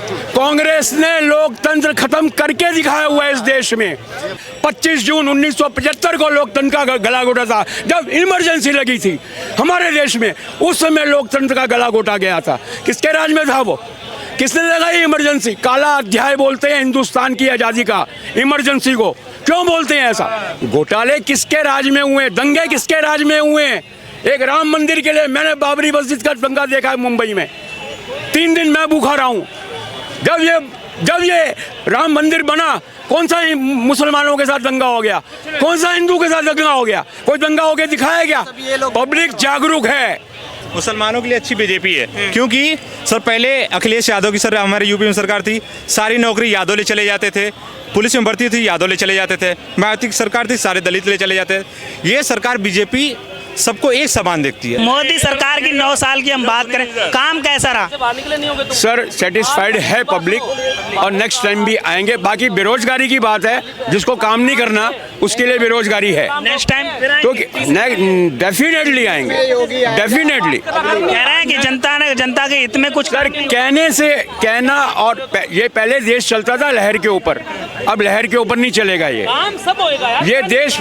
कांग्रेस ने लोकतंत्र खत्म करके दिखाया हुआ है इस देश में। 25 जून 1975 को लोकतंत्र का गला घोटा था, जब इमरजेंसी लगी थी हमारे देश में, उस समय लोकतंत्र का गला घोटा गया था। किसके राज में था वो? किसने लगाई इमरजेंसी? काला अध्याय बोलते हैं हिंदुस्तान की आज़ादी का इमरजेंसी को। क्यों बोलते हैं ऐसा? घोटाले किसके राज में हुए? दंगे किसके राज में हुए? एक राम मंदिर के लिए मैंने बाबरी मस्जिद का दंगा देखा है मुंबई में। 3 दिन मैं भूखा रहा हूँ। जब ये राम मंदिर बना, कौन सा मुसलमानों के साथ दंगा हो गया? कौन सा हिंदू के साथ दंगा हो गया? कोई दंगा हो गया दिखाया क्या? पब्लिक जागरूक है। मुसलमानों के लिए अच्छी बीजेपी है, क्योंकि सर पहले अखिलेश यादव की हमारे यूपी में सरकार थी, सारी नौकरी यादव ले चले जाते थे, पुलिस में भर्ती थी यादव ले चले जाते थे, मायावती की सरकार थी सारे दलित ले चले जाते थे। ये सरकार बीजेपी सबको एक समान देखती है। मोदी सरकार की 9 साल की हम बात करें, काम कैसा रहा? सर सेटिस्फाइड है पब्लिक, और नेक्स्ट टाइम भी आएंगे। बाकी बेरोजगारी की बात है, जिसको काम नहीं करना उसके लिए बेरोजगारी है। नेक्स्ट टाइम क्योंकि डेफिनेटली आएंगे, डेफिनेटली। कह रहे हैं कि जनता के हित में कुछ सर कहने से कहना, और ये पहले देश चलता था लहर के ऊपर, अब लहर के ऊपर नहीं चलेगा। ये देश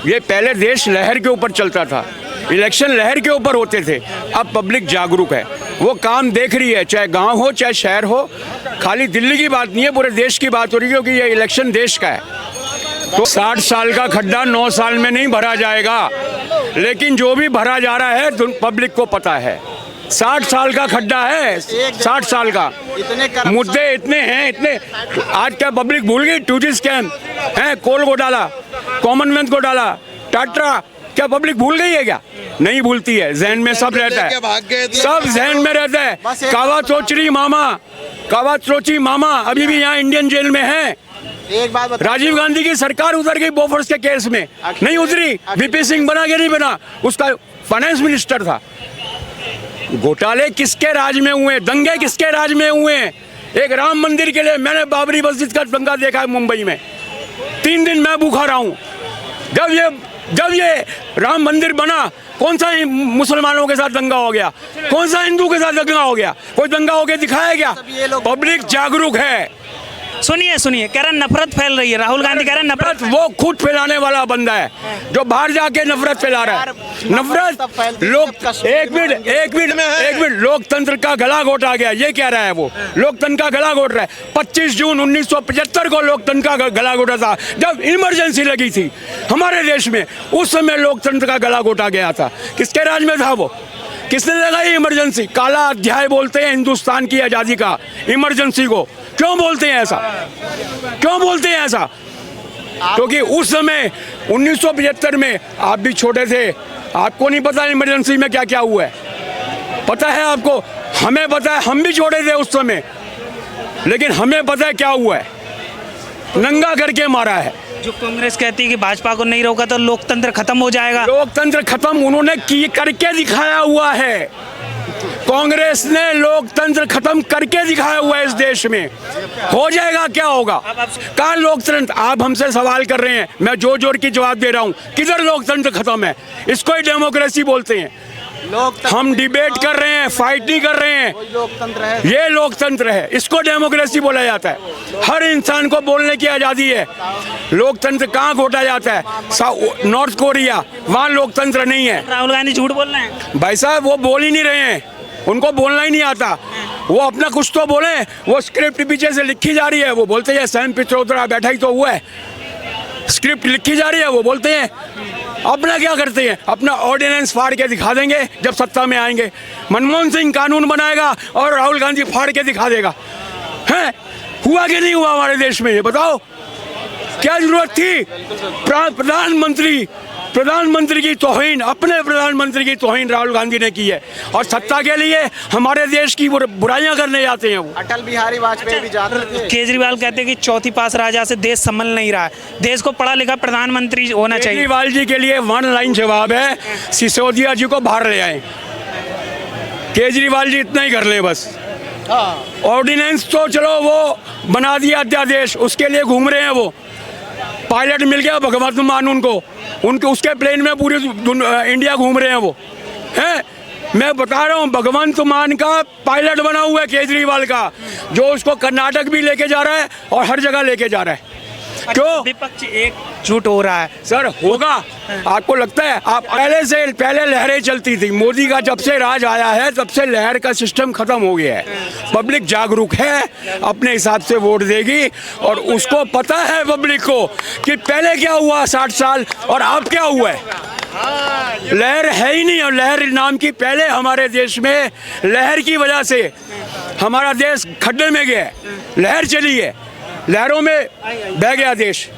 ये पहले देश लहर के ऊपर चलता था, इलेक्शन लहर के ऊपर होते थे। अब पब्लिक जागरूक है, वो काम देख रही है, चाहे गांव हो चाहे शहर हो। खाली दिल्ली की बात नहीं है, पूरे देश की बात हो रही है, क्योंकि ये इलेक्शन देश का है। तो 60 साल का खड्डा 9 साल में नहीं भरा जाएगा, लेकिन जो भी भरा जा रहा है पब्लिक को पता है। 60 साल का खड्डा है, 60 साल का। मुद्दे इतने हैं, इतने। आज क्या पब्लिक भूल गई? 2G स्कैम है, कोल घोटाला, कॉमनवेल्थ घोटाला, टाटा, क्या पब्लिक भूल गई है क्या? नहीं भूलती है, जहन में सब रहता है, सब जहन में रहता है। कावा चोची मामा अभी भी यहाँ इंडियन जेल में है। एक बात बता, राजीव गांधी की सरकार उतर गई बोफोर्स के केस में, नहीं उतरी। वीपी सिंह बना के नहीं बना, उसका फाइनेंस मिनिस्टर था। घोटाले किसके राज में हुए? दंगे किसके राज में हुए? एक राम मंदिर के लिए मैंने बाबरी मस्जिद का दंगा देखा है मुंबई में। 3 दिन मैं भूखा रहा हूँ। जब ये राम मंदिर बना, कौन सा मुसलमानों के साथ दंगा हो गया? कौन सा हिंदू के साथ दंगा हो गया? कोई दंगा हो गया दिखाया क्या? पब्लिक जागरूक है। सुनिए कह रहे नफरत फैल रही है। राहुल गांधी कह रहे नफरत, वो खुद फैलाने वाला बंदा है जो बाहर जाके नफरत फैला रहा है। नफरत एक मिनट लोकतंत्र का गला घोटा गया, ये कह रहा है वो। लोकतंत्र का गला घोट रहा है। 25 जून 1975 को लोकतंत्र का गला घोटा था, जब इमरजेंसी लगी थी हमारे देश में, उस समय लोकतंत्र का गला घोटा गया था। किसके राज में था वो? किसने लगाई इमरजेंसी? काला अध्याय बोलते हैं हिंदुस्तान की आज़ादी का इमरजेंसी को। क्यों बोलते हैं ऐसा? क्यों बोलते हैं ऐसा? क्योंकि उस समय 1975 में आप भी छोटे थे, आपको नहीं पता इमरजेंसी में क्या क्या हुआ है। पता है आपको, हमें पता है, हम भी छोटे थे उस समय, लेकिन हमें पता है क्या हुआ है। नंगा करके मारा है। जो कांग्रेस कहती है कि भाजपा को नहीं रोका तो लोकतंत्र खत्म हो जाएगा। लोकतंत्र खत्म उन्होंने करके दिखाया हुआ है। कांग्रेस ने लोकतंत्र खत्म करके दिखाया हुआ है इस देश में। हो जाएगा, क्या होगा? कहाँ लोकतंत्र? आप हमसे सवाल कर रहे हैं, मैं जोर जोर की जवाब दे रहा हूँ। किधर लोकतंत्र खत्म है? इसको ही डेमोक्रेसी बोलते हैं। हम डिबेट कर रहे हैं, फाइट नहीं कर रहे हैं। लोकतंत्र है, ये लोकतंत्र है, इसको डेमोक्रेसी बोला जाता है। हर इंसान को बोलने की आज़ादी है। लोकतंत्र कहाँ घोटा जाता है? नॉर्थ कोरिया, वहाँ लोकतंत्र नहीं है। राहुल गांधी झूठ बोल रहे हैं भाई साहब, वो बोल ही नहीं रहे हैं, उनको बोलना ही नहीं आता। वो अपना कुछ तो बोले, वो स्क्रिप्ट पीछे से लिखी जा रही है, वो बोलते हैं सैम पित्रोदा बैठा ही तो हुआ है, स्क्रिप्ट लिखी जा रही है, वो बोलते हैं। अपना क्या करते हैं? अपना ऑर्डिनेंस फाड़ के दिखा देंगे जब सत्ता में आएंगे। मनमोहन सिंह कानून बनाएगा और राहुल गांधी फाड़ के दिखा देगा। हैं, हुआ कि नहीं हुआ हमारे देश में? ये बताओ, क्या जरूरत थी? प्रधानमंत्री की तौहीन, अपने प्रधानमंत्री की तौहीन राहुल गांधी ने की है, और सत्ता के लिए हमारे देश की बुराइयां करने जाते हैं वो। अटल बिहारी वाजपेयी भी जाते थे। केजरीवाल कहते हैं कि चौथी पास राजा से देश संभल नहीं रहा है, देश को पढ़ा लिखा प्रधानमंत्री होना चाहिए। केजरीवाल जी के लिए 1 लाइन जवाब है, सिसोदिया जी को बाहर ले आए। केजरीवाल जी इतना ही कर ले बस। ऑर्डिनेंस तो चलो वो बना दिया अध्यादेश, उसके लिए घूम रहे हैं वो। पायलट मिल गया भगवंत मान उनको, उसके प्लेन में पूरी इंडिया घूम रहे हैं वो हैं। मैं बता रहा हूँ, भगवंत मान का पायलट बना हुआ है केजरीवाल का, जो उसको कर्नाटक भी लेके जा रहा है और हर जगह लेके जा रहा है। क्यों? विपक्ष एकजुट हो रहा है। सर होगा, आपको लगता है? आप पहले लहरें चलती थी, मोदी का जब से राज आया है तब से लहर का सिस्टम खत्म हो गया है। पब्लिक जागरूक है, अपने हिसाब से वोट देगी और उसको पता है पब्लिक को कि पहले क्या हुआ 60 साल और अब क्या हुआ है। लहर है ही नहीं, और लहर नाम की पहले हमारे देश में लहर की वजह से हमारा देश खड्डे में गया है। लहर चली है, लहरों में बह गया देश।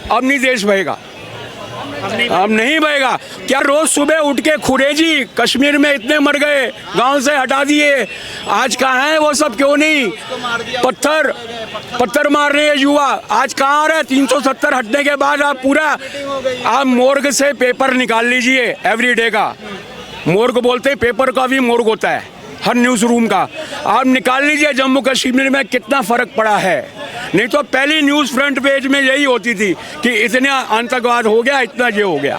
अब नहीं देश बहेगा, अब नहीं बहेगा। क्या रोज सुबह उठ के खुरेजी कश्मीर में इतने मर गए, गांव से हटा दिए, आज कहाँ है वो सब? क्यों नहीं? पत्थर मार रहे हैं युवा, आज कहाँ आ रहा है? 370 हटने के बाद आप आप मोर्ग से पेपर निकाल लीजिए, एवरीडे का मोर्ग बोलते हैं, पेपर का भी मोर्ग होता है हर न्यूज़ रूम का। आप निकाल लीजिए जम्मू कश्मीर में कितना फ़र्क पड़ा है। नहीं तो पहली न्यूज़ फ्रंट पेज में यही होती थी कि इतना आतंकवाद हो गया, इतना ये हो गया।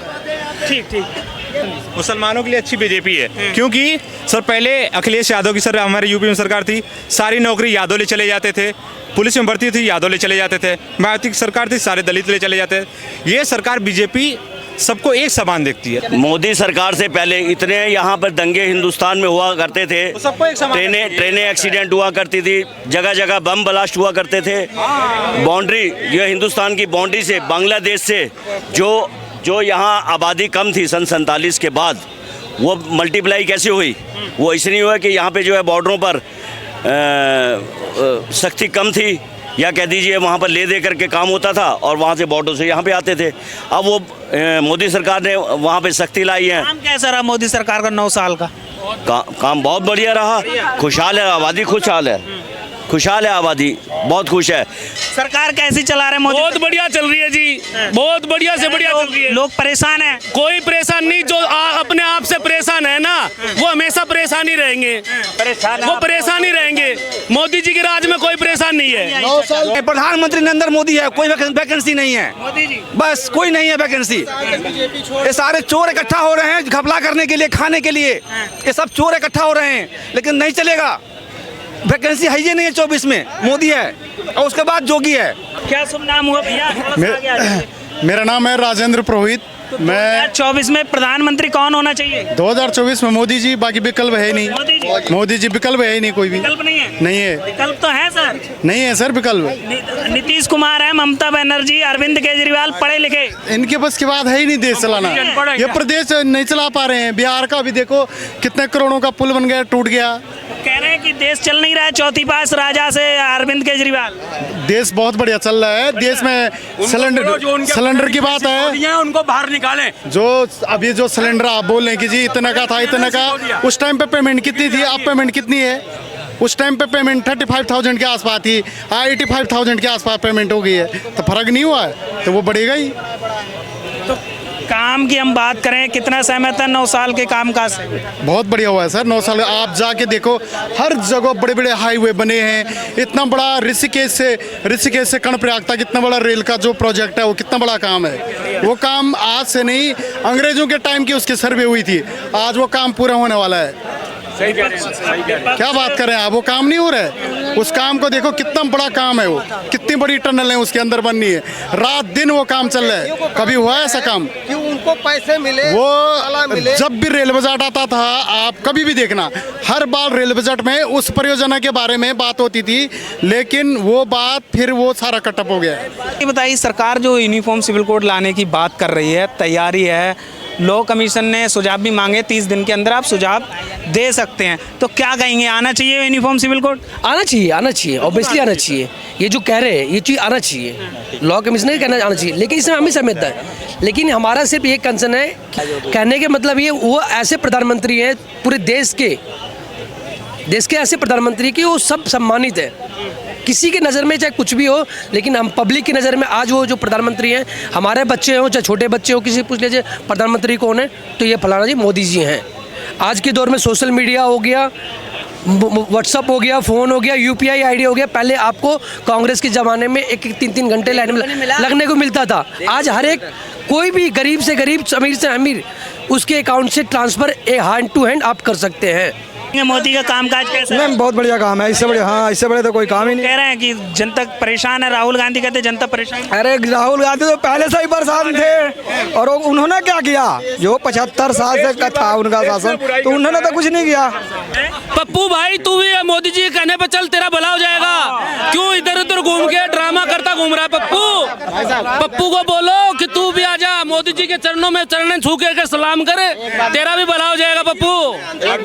ठीक। मुसलमानों के लिए अच्छी बीजेपी है, क्योंकि सर पहले अखिलेश यादव की सर हमारे यूपी में सरकार थी, सारी नौकरी यादव ले चले जाते थे, पुलिस में भर्ती थी यादव ले चले जाते थे, मायावती की सरकार थी सारे दलित ले चले जाते थे। ये सरकार बीजेपी सबको एक समान देखती है। मोदी सरकार से पहले इतने यहाँ पर दंगे हिंदुस्तान में हुआ करते थे, सबको एक समान ट्रेनें एक्सीडेंट हुआ करती थी, जगह जगह बम ब्लास्ट हुआ करते थे। बाउंड्री, ये हिंदुस्तान की बाउंड्री से बांग्लादेश से जो यहाँ आबादी कम थी सन 47 के बाद, वो मल्टीप्लाई कैसे हुई? वो इसलिए हुआ कि यहाँ पे जो है बॉर्डरों पर सख्ती कम थी, या कह दीजिए वहाँ पर ले दे करके काम होता था और वहाँ से बॉर्डर से यहाँ पे आते थे। अब वो मोदी सरकार ने वहाँ पे सख्ती लाई है। काम कैसा रहा मोदी सरकार का 9 साल का? काम बहुत बढ़िया रहा, खुशहाल है आबादी, खुशहाल है आबादी, बहुत खुश है। सरकार कैसी चला रहे मोदी? बहुत बढ़िया चल रही है जी, बहुत बढ़िया से बढ़िया चल रही है। लोग परेशान हैं? कोई परेशान नहीं, जो अपने आप से परेशान है ना, वो हमेशा परेशान ही रहेंगे, वो परेशान ही रहेंगे। मोदी जी के राज में कोई परेशान नहीं है। प्रधानमंत्री नरेंद्र मोदी है, कोई वैकेंसी नहीं है, मोदी जी बस कोई नहीं है वैकेंसी। ये सारे चोर इकट्ठा हो रहे हैं घपला करने के लिए, खाने के लिए, ये सब चोर इकट्ठा हो रहे हैं, लेकिन नहीं चलेगा। वैकेंसी है ही नहीं है 24 में, मोदी है और उसके बाद जोगी है। क्या शुभ नाम हुआ भैया? थोड़ा सा आगे आ जाइए। मेरा नाम है राजेंद्र पुरोहित। मैं 2024 में प्रधानमंत्री कौन होना चाहिए? 2024 में मोदी जी, बाकी विकल्प है ही नहीं। मोदी जी विकल्प है ही नहीं, कोई भी विकल्प नहीं है। नहीं है, विकल्प तो है सर, नहीं है सर विकल्प। नीतीश कुमार है, ममता बनर्जी, अरविंद केजरीवाल, पढ़े लिखे। इनके बस की बात है ही नहीं देश चलाना। ये प्रदेश नहीं चला पा रहे हैं। बिहार का भी देखो कितने करोड़ों का पुल बन गया, टूट गया। कह रहे हैं कि देश चल नहीं रहा है चौथी पास राजा से अरविंद केजरीवाल। देश बहुत बढ़िया चल रहा है। देश में सिलेंडर की बात है, उनको बाहर निकालें। जो अभी जो सिलेंडर आप बोल रहे हैं कि जी इतने का था, इतने का, उस टाइम पे पेमेंट कितनी थी, अब पेमेंट कितनी है? उस टाइम पे पेमेंट 35,000 के आसपास थी, 85,000 के आसपास पेमेंट हो गई है, तो फर्क नहीं हुआ है, तो वो बढ़ेगा ही। तो काम की हम बात करें, कितना सहमत है 9 साल के काम काज से? बहुत बढ़िया हुआ है सर 9 साल। आप जाके देखो, हर जगह बड़े बड़े हाईवे बने हैं। इतना बड़ा ऋषिकेश से कर्णप्रयाग तक इतना बड़ा रेल का जो प्रोजेक्ट है, वो कितना बड़ा काम है। वो काम आज से नहीं, अंग्रेजों के टाइम की उसकी सर्वे हुई थी, आज वो काम पूरा होने वाला है। क्या बात करें आप, वो काम नहीं हो रहा है। उस काम को देखो, कितना बड़ा काम है वो, कितनी बड़ी टनल है उसके अंदर बननी है, रात दिन वो काम चल रहा है। कभी हुआ है ऐसा काम? क्यों उनको पैसे मिले, वो मिले। जब भी रेल बजट आता था, आप कभी भी देखना, हर बार रेल बजट में उस परियोजना के बारे में बात होती थी, लेकिन वो बात फिर वो सारा कटअप हो गया। ये बताइए, सरकार जो यूनिफॉर्म सिविल कोड लाने की बात कर रही है, तैयारी है, लॉ कमीशन ने सुझाव भी मांगे, 30 दिन के अंदर आप सुझाव दे सकते हैं, तो क्या कहेंगे, आना चाहिए यूनिफॉर्म सिविल कोड? आना चाहिए, ऑब्वियसली आना चाहिए। ये जो कह रहे हैं ये चीज़ आना चाहिए, लॉ कमीशन ने कहना आना चाहिए, लेकिन इसमें हमें समझता है। लेकिन हमारा सिर्फ ये कंसर्न है, कहने के मतलब ये, वो ऐसे प्रधानमंत्री हैं पूरे देश के ऐसे प्रधानमंत्री की वो सब सम्मानित है, किसी की नज़र में चाहे कुछ भी हो, लेकिन हम पब्लिक की नज़र में आज वो जो प्रधानमंत्री हैं, हमारे बच्चे हों चाहे छोटे बच्चे हो, किसी पूछ लीजिए प्रधानमंत्री कौन है, तो ये फलाना जी मोदी जी हैं। आज के दौर में सोशल मीडिया हो गया, व्हाट्सअप हो गया, फ़ोन हो गया, UPI ID हो गया। पहले आपको कांग्रेस के ज़माने में 1-3 घंटे लाइन में लगने को मिलता था। आज हर एक, कोई भी गरीब से गरीब, अमीर से अमीर, उसके अकाउंट से ट्रांसफ़र हैंड टू हैंड आप कर सकते हैं। मोदी का कामकाज कैसा है? बहुत बढ़िया काम है, इससे बड़े, हाँ इससे बड़े तो कोई काम ही नहीं। कह रहे हैं कि जनता परेशान है, राहुल गांधी कहते जनता परेशान है। अरे राहुल गांधी तो पहले से ही परेशान थे, और उन्होंने क्या किया? जो 75 साल से का था उनका शासन, तो उन्होंने तो कुछ नहीं किया। पप्पू भाई तू भी मोदी जी के कहने पे चल, तेरा भला हो जाएगा। क्यों इधर उधर घूम के ड्रामा करता घूम रहा है पप्पू? पप्पू को बोलो कि तू भी आजा, मोदी जी के चरणों में चरण छू के सलाम करे, तेरा भी भला हो जाएगा पप्पू।